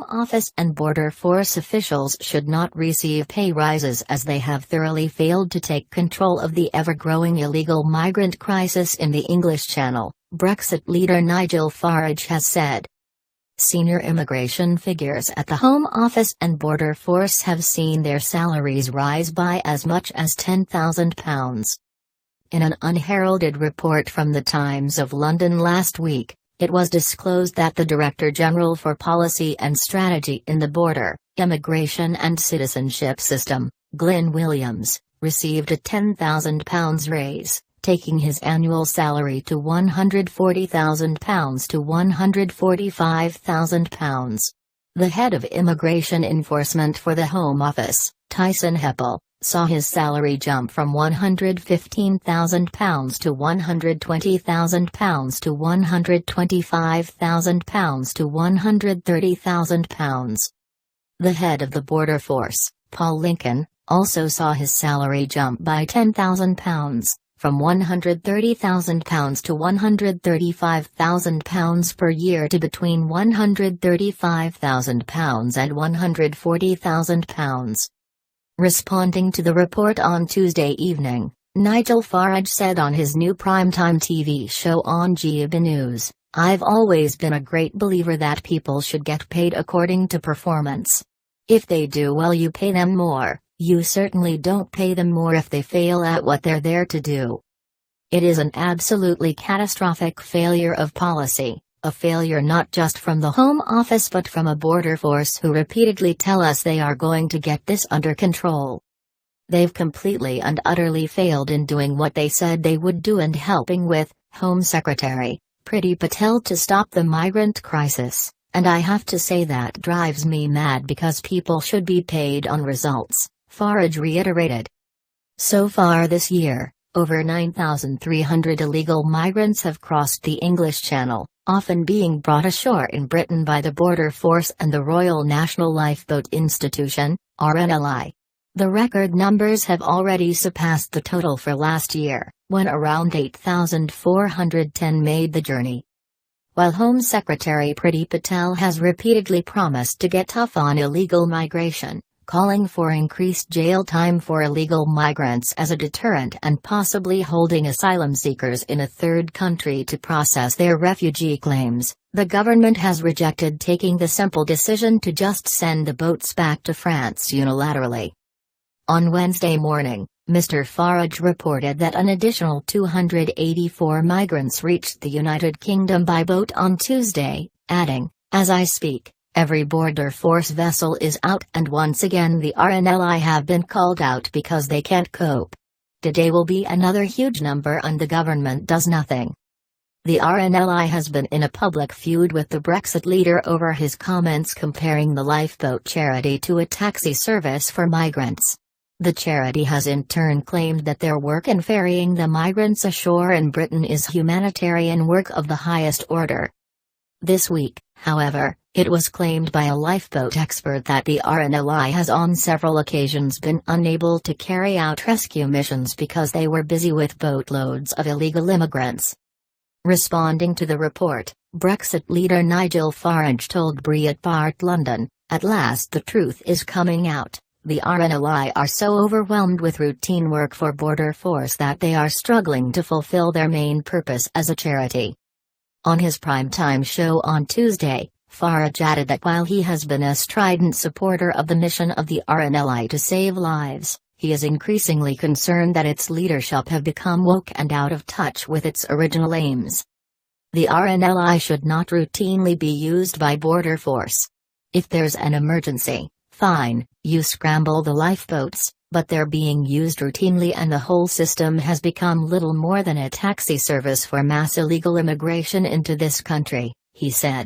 Office and Border Force officials should not receive pay rises as they have thoroughly failed to take control of the ever-growing illegal migrant crisis in the English Channel, Brexit leader Nigel Farage has said. Senior immigration figures at the Home Office and Border Force have seen their salaries rise by as much as £10,000. In an unheralded report from the Times of London last week, it was disclosed that the Director General for Policy and Strategy in the Border, Immigration and Citizenship System, Glyn Williams, received a £10,000 raise, taking his annual salary to £140,000 to £145,000. The head of immigration enforcement for the Home Office, Tyson Hepple, saw his salary jump from £115,000 to £120,000 to £125,000 to £130,000. The head of the Border Force, Paul Lincoln, also saw his salary jump by £10,000, from £130,000 to £135,000 per year to between £135,000 and £140,000. Responding to the report on Tuesday evening, Nigel Farage said on his new primetime TV show on GB News, "I've always been a great believer that people should get paid according to performance. If they do well, you pay them more. You certainly don't pay them more if they fail at what they're there to do. It is an absolutely catastrophic failure of policy. A failure not just from the Home Office but from a border force who repeatedly tell us they are going to get this under control. They've completely and utterly failed in doing what they said they would do and helping with Home Secretary Priti Patel to stop the migrant crisis, and I have to say that drives me mad because people should be paid on results," Farage reiterated. So far this year, over 9,300 illegal migrants have crossed the English Channel, often being brought ashore in Britain by the Border Force and the Royal National Lifeboat Institution, RNLI. The record numbers have already surpassed the total for last year, when around 8,410 made the journey. While Home Secretary Priti Patel has repeatedly promised to get tough on illegal migration, calling for increased jail time for illegal migrants as a deterrent and possibly holding asylum seekers in a third country to process their refugee claims, the government has rejected taking the simple decision to just send the boats back to France unilaterally. On Wednesday morning, Mr. Farage reported that an additional 284 migrants reached the United Kingdom by boat on Tuesday, adding, "As I speak, every border force vessel is out and once again the RNLI have been called out because they can't cope. Today will be another huge number and the government does nothing." The RNLI has been in a public feud with the Brexit leader over his comments comparing the lifeboat charity to a taxi service for migrants. The charity has in turn claimed that their work in ferrying the migrants ashore in Britain is humanitarian work of the highest order. This week, however, it was claimed by a lifeboat expert that the RNLI has on several occasions been unable to carry out rescue missions because they were busy with boatloads of illegal immigrants. Responding to the report, Brexit leader Nigel Farage told Breitbart London, "At last the truth is coming out. The RNLI are so overwhelmed with routine work for Border Force that they are struggling to fulfill their main purpose as a charity." On his primetime show on Tuesday, Farage added that while he has been a strident supporter of the mission of the RNLI to save lives, he is increasingly concerned that its leadership have become woke and out of touch with its original aims. The RNLI should not routinely be used by Border Force. If there's an emergency, fine, you scramble the lifeboats, but they're being used routinely and the whole system has become little more than a taxi service for mass illegal immigration into this country, he said.